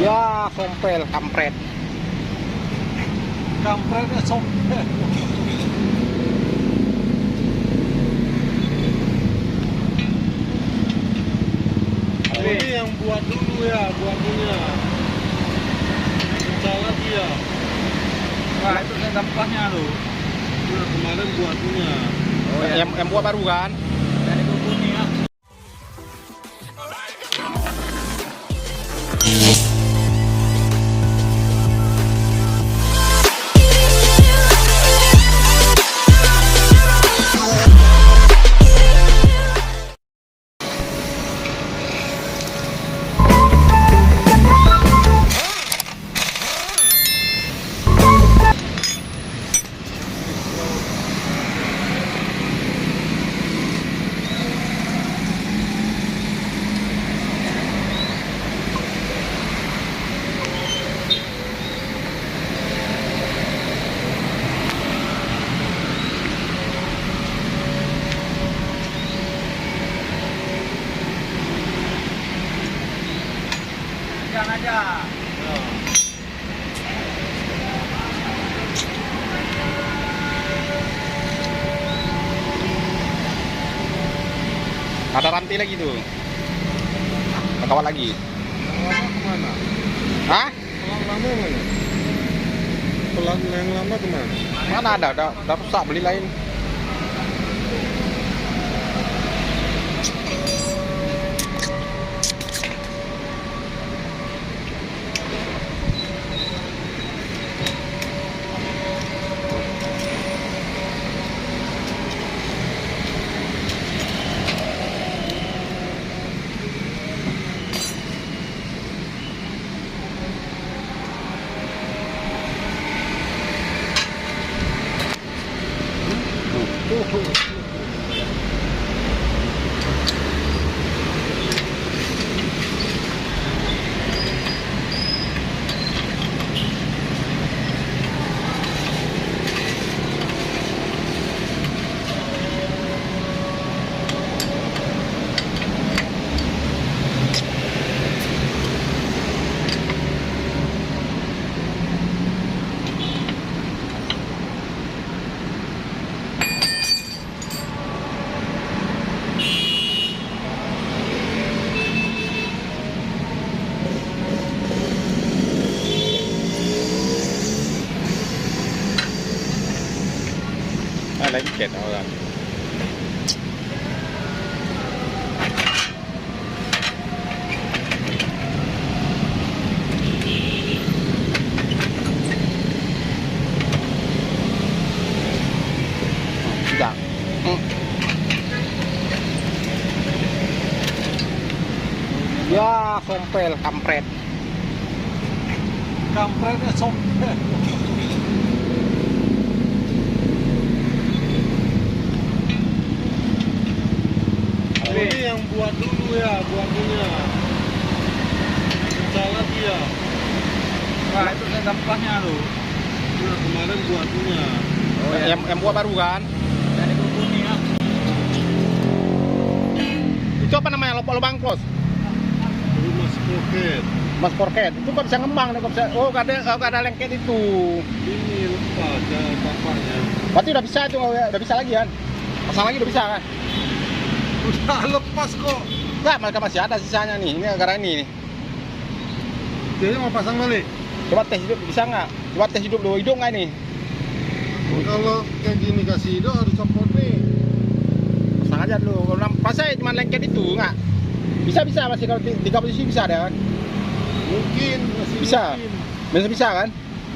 Ya, sompel, kampret. Kampretnya sompel. Ini yang buat dulu ya, buatnya. Pecah lagi ya. Wah, itu sampahnya loh. Nah, kemarin buatnya. Oh, yang buat baru kan? Dari bubuknya ya. Jangan aja. Ada rantai lagi tuh. Kawat lagi. Lama kemana? Hah? Pelang lama mana? Pelang yang lama kemana? Mana ada? Udah rusak, beli lain. Lagi ket orang. Sudah. Ya, sompel, kampret. Kampretnya sompel. Ini yang buat dulu ya, buatnya. Pecah lagi ya. Wah, itu sampahnya loh. Nah, kemarin buatnya. Oh, Yang buat baru kan? Dari bubuknya ya. Itu apa namanya? Lubang close. Rumah sprocket. Mas Korket. Itu kok bisa ngembang nih, kok bisa. Oh, gak ada lengket itu. Ini lepas ya tampaknya. Berarti udah bisa itu, udah bisa lagi kan? Pasang lagi udah bisa kan? Udah lepas kok. Enggak, mereka masih ada sisanya nih. Ini gara ini nih. Jadi mau pasang balik. Coba tes hidup, bisa nggak? Coba tes hidup dulu, hidup nggak nih? Kalau kayak gini kasih hidup harus copot nih. Pasang aja dulu. Kalau pasnya cuma lengket itu nggak? Bisa masih kalau tiga posisi bisa ada kan? Mungkin masih Bisa. mungkin. Masih bisa kan?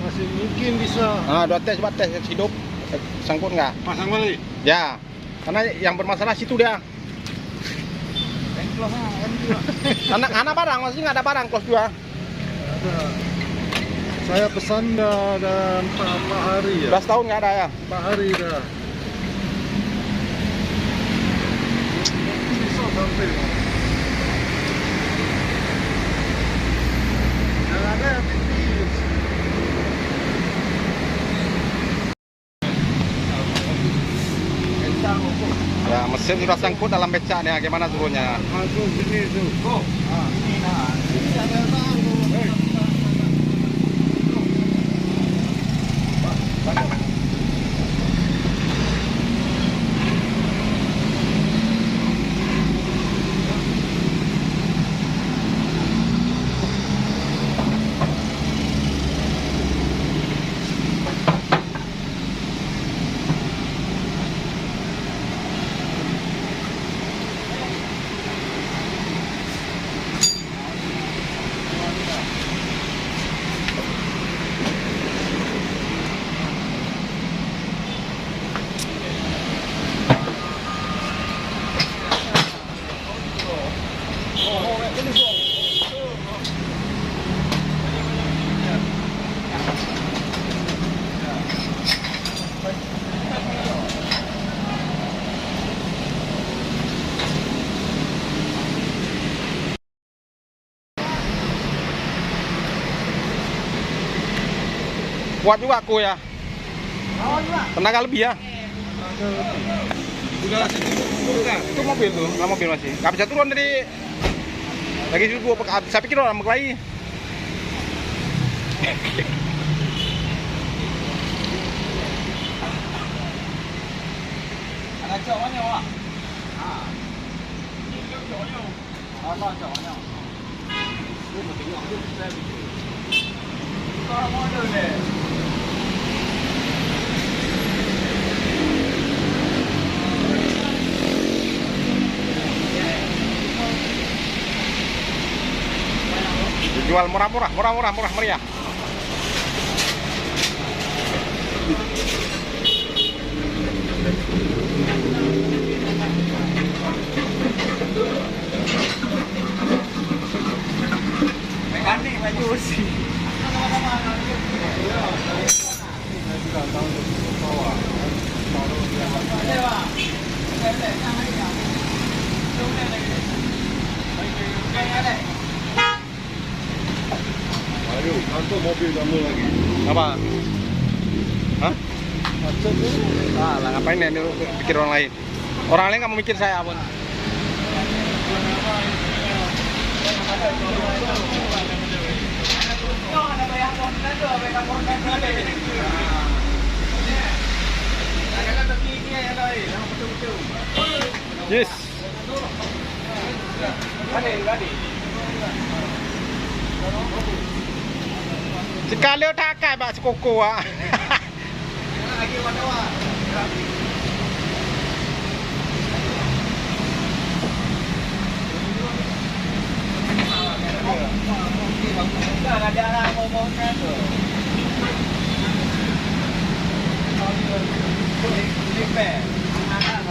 Masih mungkin bisa. Nah, coba tes hidup, sangkut nggak? Pasang balik. Ya, karena yang bermasalah situ dia. Anak barang masih nggak ada barang close juga. Ada. Saya pesan ada 4 hari ya. Udah setahun nggak ada ya? 4 hari dah. Bisa sampai. Yang ada yang tipis. Ya, mesin sudah sangkut dalam becaknya, gimana turunnya? Masuk sini tuh. Oh, ini nah. Ini ada tahu. Kuat juga aku ya. Tenaga lebih ya. Udah situ kan? Itu mobil tuh, nggak mobil masih. Nggak bisa turun dari lagi situ. Saya pikir orang berkelahi. Ada cowoknya wah. Ada cowoknya. Orang model deh. Jual murah meriah. Mekanik baju besi. Ayo, nanti mobil kamu lagi. Apa? Hah? Macet tuh. Lah ngapain ya pikir orang lain? Orang lain nggak mau mikir saya pun. Yes. Sekali tak kai bak sekoko ah. Ada anak ngomongnya tuh. Anak